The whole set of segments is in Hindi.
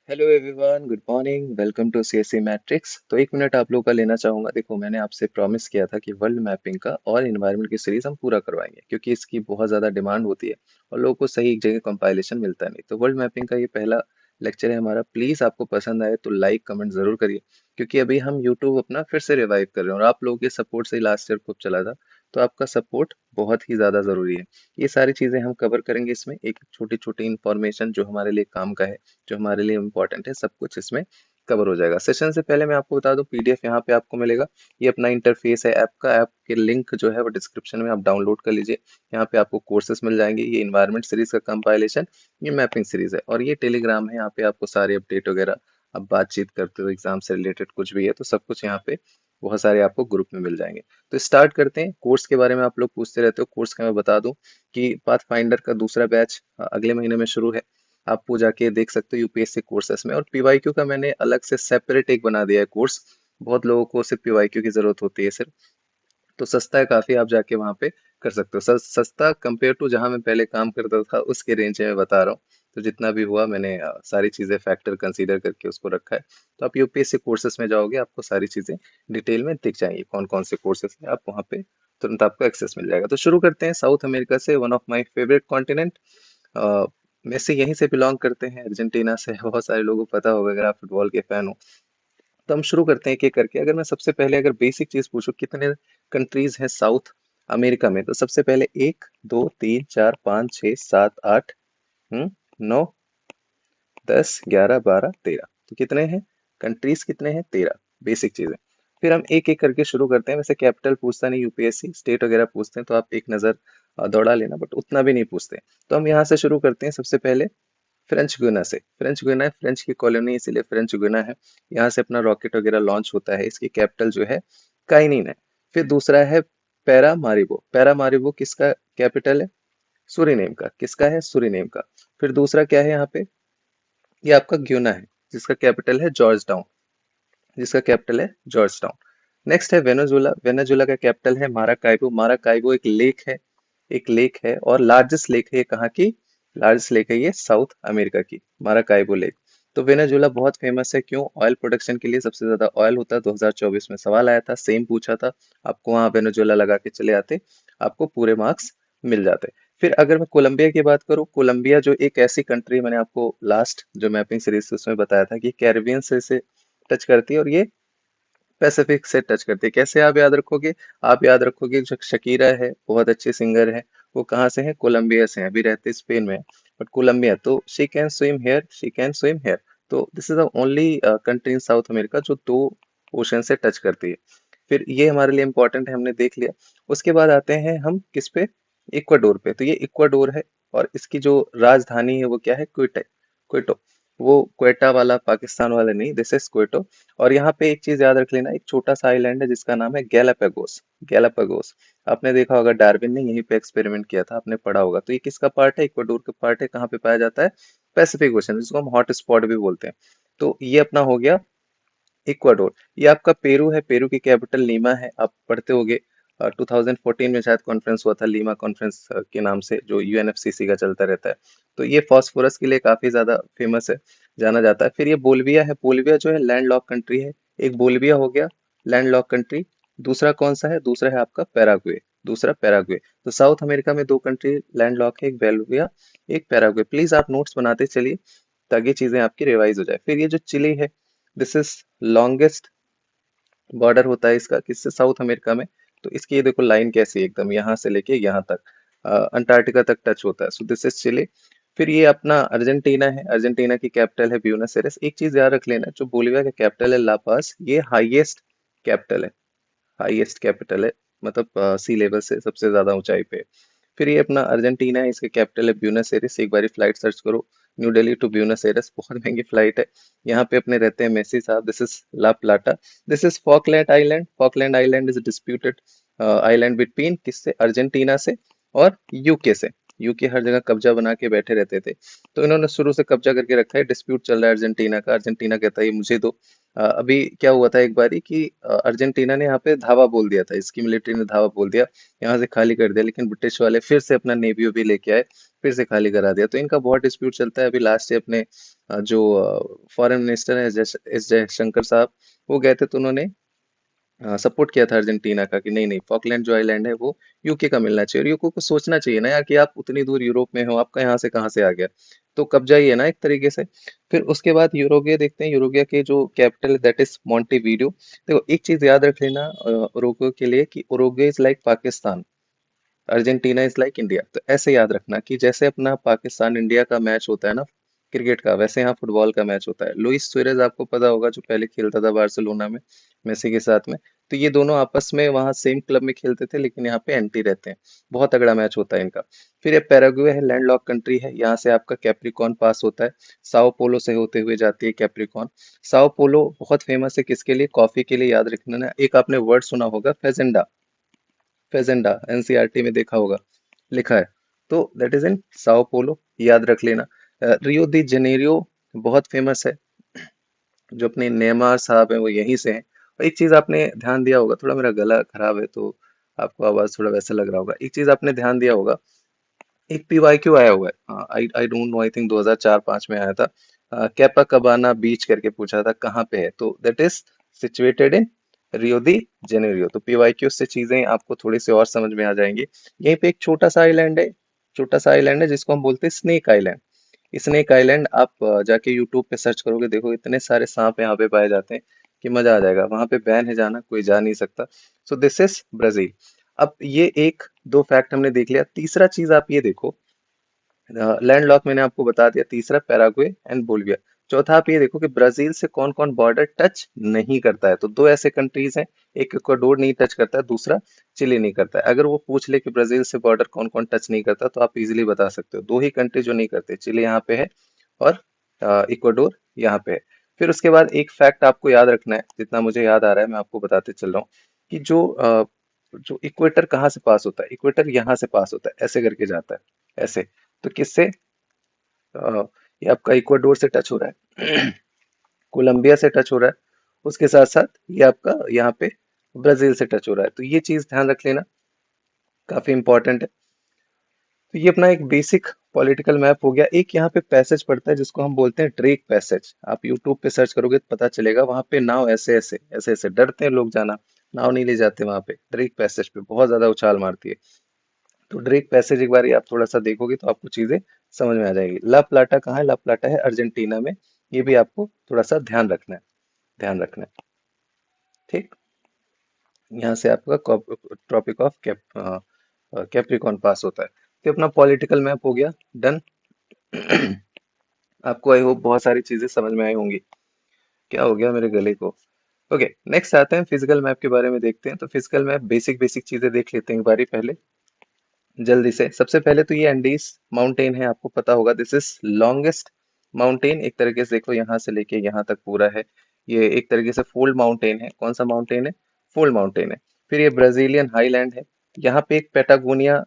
Hello everyone, good morning. Welcome to CSC matrix. तो एक मिनट आप लोगों का लेना चाहूंगा। देखो, मैंने आपसे प्रॉमिस किया था कि वर्ल्ड मैपिंग का और इन्वायरमेंट की सीरीज हम पूरा करवाएंगे, क्योंकि इसकी बहुत ज़्यादा डिमांड होती है और लोगों को सही एक जगह कंपाइलेशन मिलता नहीं। तो वर्ल्ड मैपिंग का ये पहला लेक्चर है हमारा। प्लीज़ आपको पसंद आए तो लाइक कमेंट ज़रूर करिए, क्योंकि अभी हम यूट्यूब अपना फिर से रिवाइव कर रहे हैं और आप लोगों के सपोर्ट से ही लास्ट ईयर खूब चला था। तो आपका सपोर्ट बहुत ही ज़्यादा ज़रूरी है। ये सारी चीज़ें हम कवर करेंगे इसमें, एक छोटी छोटी इंफॉर्मेशन जो हमारे लिए काम का है, जो हमारे लिए इम्पोर्टेंट है, सब कुछ इसमें कवर हो जाएगा। सेशन से पहले मैं आपको बता दूं, पीडीएफ यहाँ पे आपको मिलेगा। ये अपना इंटरफेस है ऐप का। ऐप के लिंक जो है वो डिस्क्रिप्शन में आप डाउनलोड कर लीजिए। यहाँ पे आपको कोर्सेस मिल जाएंगे। ये इन्वायरमेंट सीरीज का कंपाइलेशन, ये मैपिंग सीरीज है, और ये टेलीग्राम है। यहाँ पे आपको सारे अपडेट वगैरह, अब बातचीत करते हो एग्जाम से रिलेटेड कुछ भी है तो सब कुछ यहाँ पे बहुत सारे आपको ग्रुप में मिल जाएंगे। तो स्टार्ट करते हैं। कोर्स के बारे में आप लोग पूछते रहते हो। कोर्स का मैं बता दूं कि पाथ फाइंडर का दूसरा बैच अगले महीने में शुरू है। आप वो जाके देख सकते हो यूपीएससी कोर्सेस में। और पीवाईक्यू का मैंने अलग से सेपरेट एक बना दिया है कोर्स। बहुत लोगों को सिर्फ पीवाईक्यू की जरूरत होती है सिर्फ, तो सस्ता है काफी। आप जाके वहां पे कर सकते हो। सस्ता कंपेयर टू जहां मैं पहले काम करता था उसके रेंज में बता रहा हूँ। तो जितना भी हुआ मैंने सारी चीजें फैक्टर कंसीडर करके उसको रखा है। तो आप यूपीएससी कोर्सेज में जाओगे, आपको सारी चीजें डिटेल में दिख जाएंगी, कौन कौन से कोर्सेज है। आप वहां पे तुरंत आपको एक्सेस मिल जाएगा। तो शुरू करते हैं साउथ अमेरिका से, one of my favourite continent. Messi यहीं से बिलोंग करते हैं, अर्जेंटीना से। बहुत सारे लोगों को पता होगा अगर आप फुटबॉल के फैन हो। तो हम शुरू करते हैं एक एक करके। अगर मैं सबसे पहले अगर बेसिक चीज पूछूं, कितने कंट्रीज हैं साउथ अमेरिका में, तो सबसे पहले 1 2 3 4 5 6 7 8, 9 10 11 12 13। तो कितने हैं कंट्रीज, कितने हैं? 13। बेसिक चीजें। फिर हम एक एक करके शुरू करते हैं। वैसे कैपिटल पूछता नहीं यूपीएससी, स्टेट वगैरह पूछते हैं, तो आप एक नजर दौड़ा लेना, बट उतना भी नहीं पूछते। तो हम यहाँ से शुरू करते हैं। सबसे पहले फ्रेंच गुना से। फ्रेंच गुना है फ्रेंच की कॉलोनी, इसीलिए फ्रेंच गुना है। यहाँ से अपना रॉकेट वगैरह लॉन्च होता है। इसकी कैपिटल जो है काइनिन है। फिर दूसरा है पैरामारिबो। पैरामारिबो किसका कैपिटल है? सुरीनेम का। किसका है? सुरीनेम का। फिर दूसरा क्या है यहाँ पे? ये आपका ग्यूना है, जिसका कैपिटल है जॉर्ज टाउन। जिसका कैपिटल है जॉर्ज टाउन। नेक्स्ट है वेनेजुला। वेनेजुला का कैपिटल है माराकाइबो। माराकाइबो एक लेक है। एक लेक है और लार्जेस्ट लेक है। ये कहाँ की लार्जेस्ट लेक है? ये साउथ अमेरिका की, माराकाइबो लेक। तो वेनेजुला बहुत फेमस है। क्यों? ऑयल प्रोडक्शन के लिए सबसे ज्यादा ऑयल होता है। 2024 में सवाल आया था, सेम पूछा था। आपको वहां वेनेजुला लगा के चले आते, आपको पूरे मार्क्स मिल जाते। फिर अगर मैं कोलंबिया की बात करूं, कोलंबिया जो एक ऐसी कंट्री, मैंने आपको लास्ट जो मैपिंग सीरीज उसमें बताया था कि कैरिबियन से टच करती है और ये पैसिफिक से टच करती है। कैसे आप याद रखोगे? आप याद रखोगे जो शकीरा है, बहुत अच्छे सिंगर है, वो कहाँ से है? कोलंबिया से है। अभी रहते स्पेन में, बट कोलंबिया। तो she can swim here, she can swim here. तो this is the only country in South America जो दो ओशन से टच करती है। फिर ये हमारे लिए इंपॉर्टेंट है, हमने देख लिया। उसके बाद आते हैं हम किस पे? इक्वाडोर पे। तो ये इक्वाडोर है और इसकी जो राजधानी है वो क्या है? क्विट है। क्विटो। वो क्वेटा वाला, पाकिस्तान वाला नहीं, दिस इज क्विटो। और यहाँ पे एक चीज याद रख लेना, एक छोटा सा आइलैंड है जिसका नाम है गैलापागोस। गैलापागोस। आपने देखा होगा डार्विन ने यहीं पे एक्सपेरिमेंट किया था, आपने पढ़ा होगा। तो ये किसका पार्ट है? इक्वाडोर का पार्ट है। कहाँ पे पाया जाता है? पैसिफिक ओशन, जिसको हम हॉट स्पॉट भी बोलते हैं। तो ये अपना हो गया इक्वाडोर। ये आपका पेरू है। पेरू की कैपिटल लीमा है। आप पढ़ते होगे 2014 में शायद कॉन्फ्रेंस हुआ था, लीमा कॉन्फ्रेंस के नाम से, जो यूएनएफसीसी का चलता रहता है। तो ये फास्फोरस के लिए काफी ज्यादा फेमस है, जाना जाता है। फिर ये बोल्विया है। बोल्विया जो है लैंड लॉक कंट्री है। एक बोल्विया हो गया लैंड लॉक कंट्री। दूसरा कौन सा है? दूसरा है आपका पैराग्वे। दूसरा पैराग्वे। तो साउथ अमेरिका में दो कंट्री लैंड लॉक है, एक बोल्विया, एक पैराग्वे। प्लीज आप नोट्स बनाते चलिए ताकि चीजें आपकी रिवाइज हो जाए। फिर ये जो चिली है, दिस इज लॉन्गेस्ट बॉर्डर होता है इसका किससे? साउथ अमेरिका में। तो इसकी ये देखो लाइन कैसी है, एकदम यहाँ से लेके यहाँ तक, अंटार्कटिका तक टच होता है। So this is Chile. फिर ये अपना अर्जेंटीना है। अर्जेंटीना की कैपिटल है ब्यूनस एयरेस। एक चीज याद रख लेना, जो बोलिविया का कैपिटल है लापास, ये हाईएस्ट कैपिटल है। हाईएस्ट कैपिटल है, मतलब सी लेवल से सबसे ज्यादा ऊंचाई पे है। फिर ये अपना अर्जेंटीना है, इसके कैपिटल है ब्यूनस एयरेस। एक बार फ्लाइट सर्च करो, न्यू दिल्ली टू ब्यूनस एयरेस, बहुत महंगी फ्लाइट है। यहाँ पे अपने रहते हैं मेसी साहब। This is La Plata. This is Falkland island. Falkland island is disputed island between किससे? अर्जेंटीना से और यूके से। यूके हर जगह कब्जा बना के बैठे रहते थे, तो इन्होंने शुरू से कब्जा करके रखा है। डिस्प्यूट चल रहा है अर्जेंटीना का। अर्जेंटीना कहता है ये मुझे दो। अभी क्या हुआ था एक बारी कि अर्जेंटीना ने यहाँ पे धावा बोल दिया था, इसकी मिलिट्री ने धावा बोल दिया, यहाँ से खाली कर दिया। लेकिन ब्रिटिश वाले फिर से अपना नेवी वेवी लेके आए, फिर से खाली करा दिया। तो इनका बहुत डिस्प्यूट चलता है। अभी लास्ट से अपने जो फॉरेन मिनिस्टर है एस जयशंकर साहब, वो गए थे तो उन्होंने सपोर्ट किया था अर्जेंटीना का कि नहीं नहीं, फॉकलैंड जो आइलैंड है वो यूके का मिलना चाहिए। और यूके को सोचना चाहिए ना यार कि आप उतनी दूर यूरोप में हो, आपका यहाँ से कहाँ से आ गया। तो कब्जा ही है ना एक तरीके से। फिर उसके बाद यूरोगिया देखते हैं। यूरोगिया के जो कैपिटल दैट इज मोंटेवीडियो। देखो एक चीज याद रख लेना उरुग्वे के लिए कि Uruguay is like Pakistan, Argentina is like India. तो ऐसे याद रखना कि जैसे अपना पाकिस्तान इंडिया का मैच होता है ना क्रिकेट का, वैसे यहाँ फुटबॉल का मैच होता है। लुइस सुआरेज आपको पता होगा, जो पहले खेलता था बार्सिलोना में मेसी के साथ में। तो ये दोनों आपस में वहाँ सेम क्लब में खेलते थे, लेकिन यहाँ पे एंटी रहते हैं। बहुत तगड़ा मैच होता है इनका। फिर ये पैराग्वे है, लैंडलॉक कंट्री है। यहाँ से आपका कैप्रिकॉन पास होता है, साओ पोलो से होते हुए जाती है कैप्रिकॉन। साओ पोलो बहुत फेमस है किसके लिए? कॉफी के लिए। याद रखना ना, एक आपने वर्ड सुना होगा फेजेंडा। फेजेंडा एनसीईआरटी में देखा होगा, लिखा है। तो that is in Sao Paulo, याद रख लेना। रियो दी जेनेरियो बहुत फेमस है, जो अपने नेमार साहब हैं वो यहीं से हैं। और एक चीज आपने ध्यान दिया होगा, थोड़ा मेरा गला खराब है तो आपको आवाज थोड़ा वैसा लग रहा होगा। एक चीज आपने ध्यान दिया होगा, एक पीवाईक्यू आया हुआ है। I I don't know, I think 2004-5 में आया था। कैपा कबाना बीच करके पूछा था कहाँ पे है, तो that is situated in Rio the Janeiro. तो पीवाईक्यू से चीजें आपको थोड़ी सी और समझ में आ जाएंगी। यहीं पे एक छोटा सा आइलैंड है, छोटा सा आइलैंड है जिसको हम बोलते हैं स्नेक आइलैंड। स्नेक आइलैंड आप जाके यूट्यूब पे सर्च करोगे, देखो इतने सारे सांप यहाँ पे पाए जाते हैं कि मजा आ जाएगा। वहां पे बैन है जाना, कोई जा नहीं सकता। सो दिस इज ब्राजील। अब ये एक दो फैक्ट हमने देख लिया। तीसरा चीज आप ये देखो, लैंड लॉक मैंने आपको बता दिया। तीसरा पैराग्वे एंड बोलिविया। चौथा आप ये देखो कि ब्राजील से कौन कौन बॉर्डर टच नहीं करता है। तो दो ऐसे कंट्रीज हैं, एक इक्वाडोर नहीं टच करता है, दूसरा चिली नहीं करता है। अगर वो पूछ ले कि ब्राजील से बॉर्डर कौन कौन टच नहीं करता, तो आप इजीली बता सकते हो। दो ही कंट्री जो नहीं करते, चिली यहाँ पे है और इक्वाडोर यहाँ पे है। फिर उसके बाद एक फैक्ट आपको याद रखना है, जितना मुझे याद आ रहा है मैं आपको बताते चल रहा हूँ, कि जो इक्वेटर कहाँ से पास होता है? इक्वेटर यहाँ से पास होता है, ऐसे करके जाता है, ऐसे। तो किससे? ये आपका इक्वाडोर से टच हो रहा है, कोलंबिया से टच हो रहा है। उसके साथ साथ ये आपका यहाँ पे ब्राजील से टच हो रहा है। तो ये चीज ध्यान रख लेना, काफी इंपॉर्टेंट है। तो ये अपना एक बेसिक पॉलिटिकल मैप हो गया। एक यहाँ पे पैसेज पड़ता है जिसको हम बोलते हैं ड्रेक पैसेज। आप यूट्यूब पे सर्च करोगे तो पता चलेगा। वहां पे नाव ऐसे ऐसे ऐसे ऐसे, डरते हैं लोग जाना, नाव नहीं ले जाते वहां पे। ड्रेक पैसेज पे बहुत ज्यादा उछाल मारती है। तो ड्रेक पैसेज एक बार आप थोड़ा सा देखोगे तो आपको चीजें समझ में आ जाएगी। ला प्लाटा कहाँ है? ला प्लाटा है अर्जेंटीना में। ये भी आपको थोड़ा सा ध्यान रखना है, ध्यान रखना है। ठीक, यहाँ से आपका ट्रॉपिक ऑफ कैप्रिकॉन पास होता है। तो अपना पॉलिटिकल मैप हो गया डन। आपको आई होप बहुत सारी चीजें समझ में आई होंगी। क्या हो गया मेरे गले को? ओके, नेक्स्ट आते हैं फिजिकल मैप के बारे में देखते हैं। तो फिजिकल मैप बेसिक बेसिक चीजें देख लेते हैं एक बारी पहले, जल्दी से। सबसे पहले तो ये एंडीज माउंटेन है, आपको पता होगा दिस इज लॉन्गेस्ट माउंटेन। एक तरीके से देखो, यहाँ से लेके यहाँ तक पूरा है। ये एक तरीके से फोल्ड माउंटेन है। कौन सा माउंटेन है? फोल्ड माउंटेन है। फिर ये ब्राजीलियन हाईलैंड है। यहाँ पे एक पेटागोनिया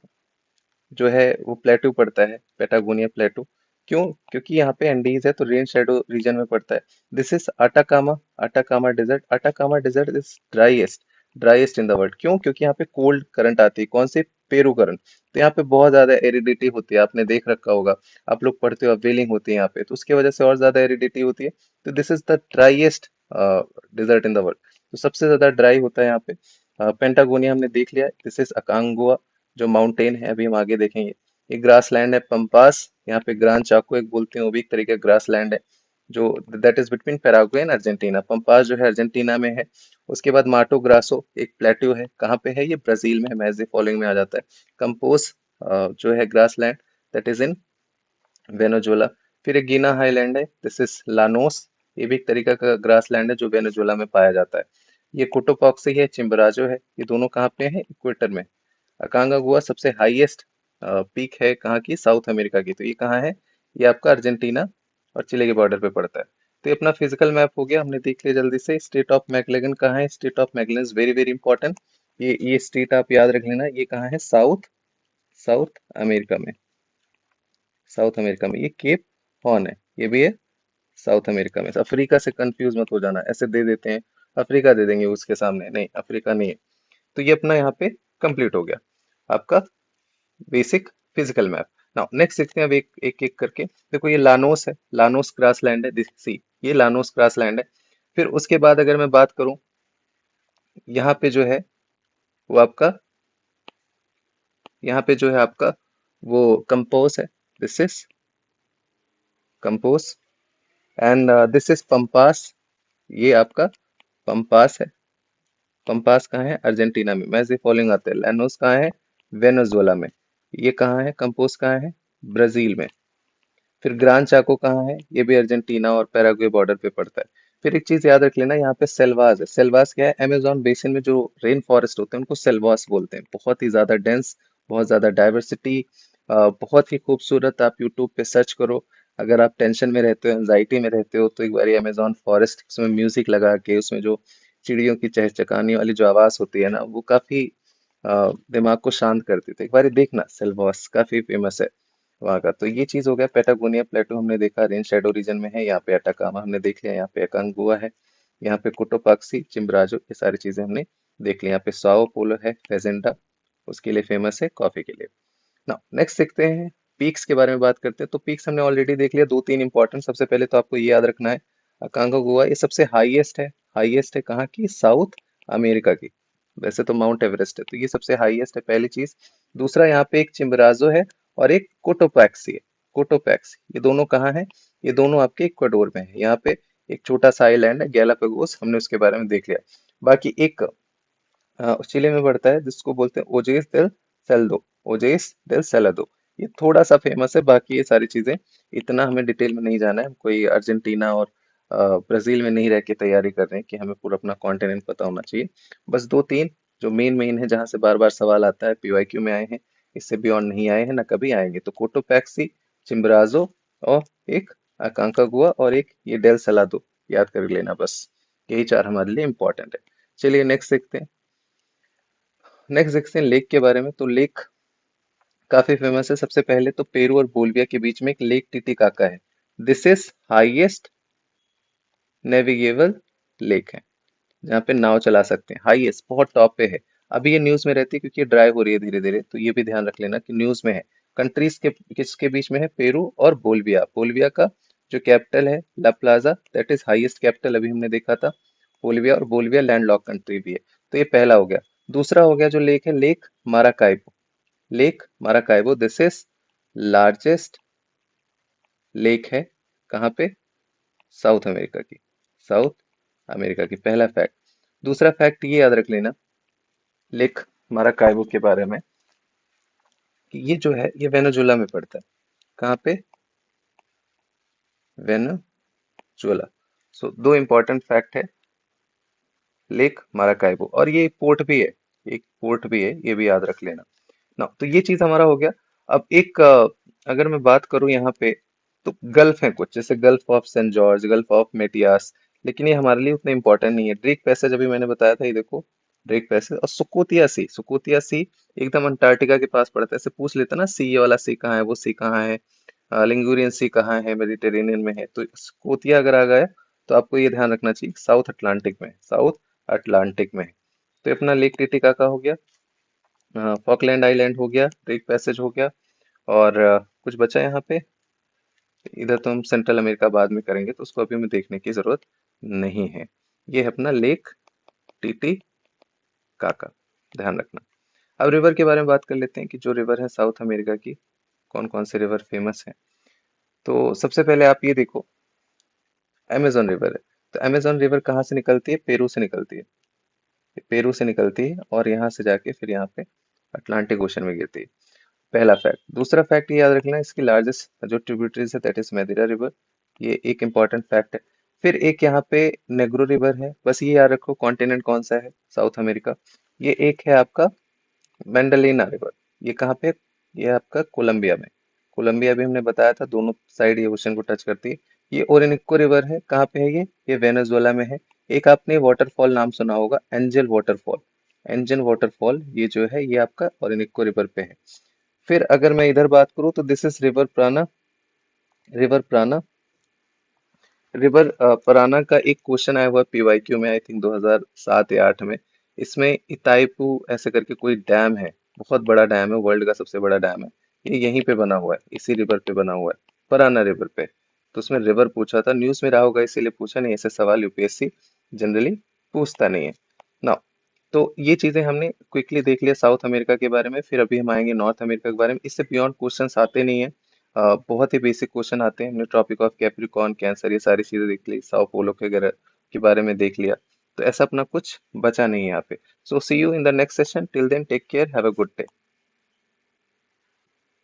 जो है वो प्लेटू पड़ता है, पेटागोनिया प्लेटू। क्यों? क्योंकि यहाँ पे एंडीज है तो रेन शेडो रीजन में पड़ता है। This is Atacama, Atacama desert. Atacama desert is driest, driest in the world. क्यों? क्योंकि यहाँ पे कोल्ड करंट आती है। कौन सी? Peru current. तो यहाँ पे बहुत ज्यादा एरिडिटी होती है, आपने देख रखा होगा, आप लोग पढ़ते हो, वेलिंग होती है यहाँ पे, तो उसकी वजह से और ज्यादा एरिडिटी होती है। तो this is the driest desert in the world. तो सबसे ज्यादा ड्राई होता है यहाँ पे। पेंटागोनिया हमने देख लिया, दिस इज अकांगुआ जो माउंटेन है, अभी हम आगे देखेंगे। एक ग्रास लैंड है पंपास, यहाँ पे ग्रान चाको एक बोलते हैं, वो भी एक तरीके का ग्रास लैंड है, जो that is between Paraguay and Argentina. Pampas जो है अर्जेंटीना में है। उसके बाद माटो ग्रासो एक प्लेट्यू है, कहाँ पे है? ये ब्राजील में है, मैज फॉलोइंग में आ जाता है। कंपोज जो है grass land, that is in Venezuela. फिर एक गीना हाईलैंड है, दिस इज लानोस। ये भी एक तरीका का ग्रास लैंड है जो वेनेजुएला में पाया जाता है। ये कोटोपॉक्सी है, चिम्बराजो है, ये दोनों कहाँ पे हैं? इक्वेटर में। अकांगागुआ सबसे हाईएस्ट पीक है कहाँ की? साउथ अमेरिका की। तो ये कहाँ है? ये आपका अर्जेंटीना और चिले के बॉर्डर पे पड़ता है। तो ये अपना फिजिकल मैप हो गया, हमने देख लिया जल्दी से। स्टेट ऑफ मैकलेगन कहाँ है? Strait of Magellan is very very important. ये स्टेट आप याद रख लेना। ये कहाँ है? साउथ, साउथ अमेरिका में। साउथ अमेरिका में। ये केप हॉर्न है, ये भी है साउथ अमेरिका में। अफ्रीका से कंफ्यूज मत हो जाना, ऐसे दे देते हैं, अफ्रीका दे देंगे उसके सामने, नहीं अफ्रीका नहीं है। तो ये अपना यहाँ पे कंप्लीट हो गया आपका basic physical map. Now next देखते हैं अब एक एक एक करके। देखो ये लानोस है, लानोस ग्रास लैंड है, दिस सी, ये लानोस ग्रास लैंड है। फिर उसके बाद अगर मैं बात करूं, यहाँ पे जो है वो आपका, यहाँ पे जो है आपका वो कंपोज है, this is compose. And this is pampas, ये आपका पंपास है। पंपास कहाँ है? अर्जेंटीना में। मैं से फॉलोइंग आते हैं, लैनोस कहाँ है? वेनेजुएला में। ये कहाँ है? कंपोज कहाँ है? ब्राजील में। फिर ग्रान चाको कहाँ है? ये भी अर्जेंटीना और पैराग्वे बॉर्डर पे पड़ता है। फिर एक चीज याद रख लेना, यहाँ पे सेल्वास है। सेल्वास क्या है? अमेजोन बेसिन में जो रेन फॉरेस्ट होते हैं उनको सेल्वास बोलते हैं। बहुत ही ज्यादा डेंस, बहुत ज्यादा डाइवर्सिटी, बहुत ही खूबसूरत। आप यूट्यूब पे सर्च करो, अगर आप टेंशन में रहते हो, एंजाइटी में रहते हो, तो एक बार अमेजोन फॉरेस्ट, उसमें म्यूजिक लगा के, उसमें जो चिड़ियों की चहचहाने वाली जो आवाज होती है ना, वो काफी दिमाग को शांत करती थी। एक बार देखना, सेल्वास काफी फेमस है वहाँ का। तो ये चीज हो गया। पेटागोनिया प्लेटो हमने देखा, रेन शेडो रीजन में है। यहाँ पे अटाकामा हमने देख लिया, यहाँ पे अकांगुआ है, यहाँ पे कोटोपाक्सी, चिम्ब्राजो, ये सारी चीजें हमने देख ली। यहाँ पे साओ पोलो है, फेजेंडा उसके लिए फेमस है, कॉफी के लिए। ना नेक्स्ट देखते हैं, पीक्स के बारे में बात करते हैं। तो पीक्स हमने ऑलरेडी देख लिया, दो तीन इंपॉर्टेंट। सबसे पहले तो आपको ये याद रखना है, अकांगुआ ये सबसे हाईएस्ट है। हाईएस्ट है कहाँ की? साउथ अमेरिका की। वैसे तो माउंट एवरेस्ट है, तो ये सबसे हाईएस्ट है, पहली चीज। दूसरा, यहाँ पे एक चिम्बराजो है और एक कोटोपैक्सी है। कोटोपैक्सी, ये दोनों कहाँ है? ये दोनों आपके इक्वाडोर में है। यहाँ पे एक छोटा सा आइलैंड है गैलापागोस, हमने उसके बारे में देख लिया। बाकी एक चिली में पड़ता है, जिसको बोलते हैं ओजेस डेल सेल्दो। ओजेस डेल सेलादो, ये थोड़ा सा फेमस है। बाकी ये सारी चीजें इतना हमें डिटेल में नहीं जाना है। कोई अर्जेंटीना और ब्राजील में नहीं रह के तैयारी कर रहे हैं कि हमें पूरा अपना कॉन्टिनेंट पता होना चाहिए। बस दो तीन जो मेन मेन है, जहाँ से बार बार सवाल आता है, पीवाईक्यू में आए हैं, इससे बियॉन्ड नहीं आए हैं, ना कभी आएंगे। तो कोटोपैक्सी, चिम्ब्राजो, और एक अकांकागुआ, और एक ये डेल सलादो, याद कर लेना बस। यही चार हमारे लिए इंपॉर्टेंट है। चलिए नेक्स्ट देखते हैं। नेक्स्ट देखते हैं लेक के बारे में। तो लेक काफी फेमस है। सबसे पहले तो पेरू और बोलिविया के बीच में एक लेक टिटिकाका है। This is highest navigable lake है, जहाँ पे नाव चला सकते हैं। हाईएस्ट, बहुत टॉप पे है। अभी ये न्यूज में रहती है क्योंकि ये ड्राई हो रही है धीरे धीरे, तो ये भी ध्यान रख लेना कि न्यूज में है। कंट्रीज के किसके बीच में है? पेरू और बोलिविया। बोलिविया का जो कैपिटल है La Plaza, that is highest capital, अभी हमने देखा था। बोलिविया, और बोलिविया लैंडलॉक कंट्री भी है। तो ये पहला हो गया। दूसरा हो गया जो लेक है, lake Maracaibo. Lake Maracaibo, this is largest lake है। कहाँ पे? साउथ अमेरिका की। साउथ अमेरिका की, पहला फैक्ट। दूसरा फैक्ट ये याद रख लेना लेक माराकाइबो के बारे में, कि ये जो है ये वेनेजुएला में पड़ता है। कहाँ पे? वेनेजुएला। सो दो इंपॉर्टेंट फैक्ट है लेक माराकाइबो। और ये पोर्ट भी है, एक पोर्ट भी है, ये भी याद रख लेना ना। तो ये चीज हमारा हो गया। अब एक अगर मैं बात करूं यहाँ पे, तो गल्फ है कुछ, जैसे gulf of Saint George, gulf of Matias, लेकिन ये हमारे लिए उतना इंपॉर्टेंट नहीं है। ड्रेक पैसेज अभी मैंने बताया था, ये देखो ड्रेक पैसेज। और सुकोतिया सी, सुकोतिया सी एकदम अंटार्कटिका के पास पड़ता है। ऐसे पूछ लेता ना, सी ये वाला सी कहाँ है, वो सी कहाँ है, लिंगुरियन सी कहाँ है, मेडिटेरेनियन में है। तो स्कोतिया अगर आ गया तो आपको ये ध्यान रखना चाहिए, साउथ अटलांटिक में, साउथ अटलांटिक में है। तो ये अपना लेक टिटिकाका हो गया, फॉकलैंड आइलैंड हो गया, ड्रेक पैसेज हो गया, और कुछ बचा यहाँ पे। इधर तो हम सेंट्रल अमेरिका बाद में करेंगे, तो उसको अभी हमें देखने की जरूरत नहीं है। ये है अपना लेक टिटिकाका, ध्यान रखना। अब रिवर के बारे में बात कर लेते हैं कि जो रिवर है साउथ अमेरिका की, कौन कौन से रिवर फेमस है। तो सबसे पहले आप ये देखो, अमेजोन रिवर है। तो अमेजोन रिवर कहाँ से निकलती है? पेरू से निकलती है। ये पेरू से निकलती है और यहाँ से जाके फिर यहाँ पे अटलांटिक ओशन में गिरती है। पहला फैक्ट। दूसरा फैक्ट ये याद रखना, इसकी लार्जेस्ट जो ट्रिब्यूटरीज है दैट इज मेदिरा रिवर। ये एक इंपॉर्टेंट फैक्ट है। फिर एक यहाँ पे नेग्रो रिवर है, बस ये याद रखो। कॉन्टिनेंट कौन सा है? South America. ये एक है आपका मैंडलिना रिवर, ये कहाँ पे? ये आपका कोलंबिया में। कोलंबिया भी हमने बताया था, दोनों साइड ये ओशन को टच करती है। ये ओरिनिको रिवर है, कहाँ पे है ये वेनेजुएला में है। एक आपने वाटरफॉल नाम सुना होगा, एंजल वाटरफॉल। एंजल वाटरफॉल ये जो है ये आपका ओरिनिको रिवर पे है। फिर अगर मैं इधर बात करूँ तो this is river Parana. River Parana, river Parana का एक क्वेश्चन आया हुआ पीवाईक्यू में, आई थिंक 2007 या 8 में। इसमें इताइपू ऐसे करके कोई डैम है, बहुत बड़ा डैम है, वर्ल्ड का सबसे बड़ा डैम है। ये यहीं पे बना हुआ है, इसी रिवर पे बना हुआ है, पराना रिवर पे। तो उसमें रिवर पूछा था, न्यूज में रहा होगा इसीलिए पूछा नहीं, ऐसे सवाल यूपीएससी जनरली पूछता नहीं है ना। तो ये चीजें हमने क्विकली देख लिया साउथ अमेरिका के बारे में। फिर अभी हम आएंगे नॉर्थ अमेरिका के बारे में। इससे बियॉन्ड क्वेश्चंस आते नहीं है, बहुत ही बेसिक क्वेश्चन आते हैं। हमने ट्रॉपिक ऑफ कैप्रिकॉर्न, कैंसर, ये सारी चीजें देख ली, साओ पोलो वगैरह के बारे में देख लिया। तो ऐसा अपना कुछ बचा नहीं है यहाँ पे। So see you in the next session, till then take care, have a good day.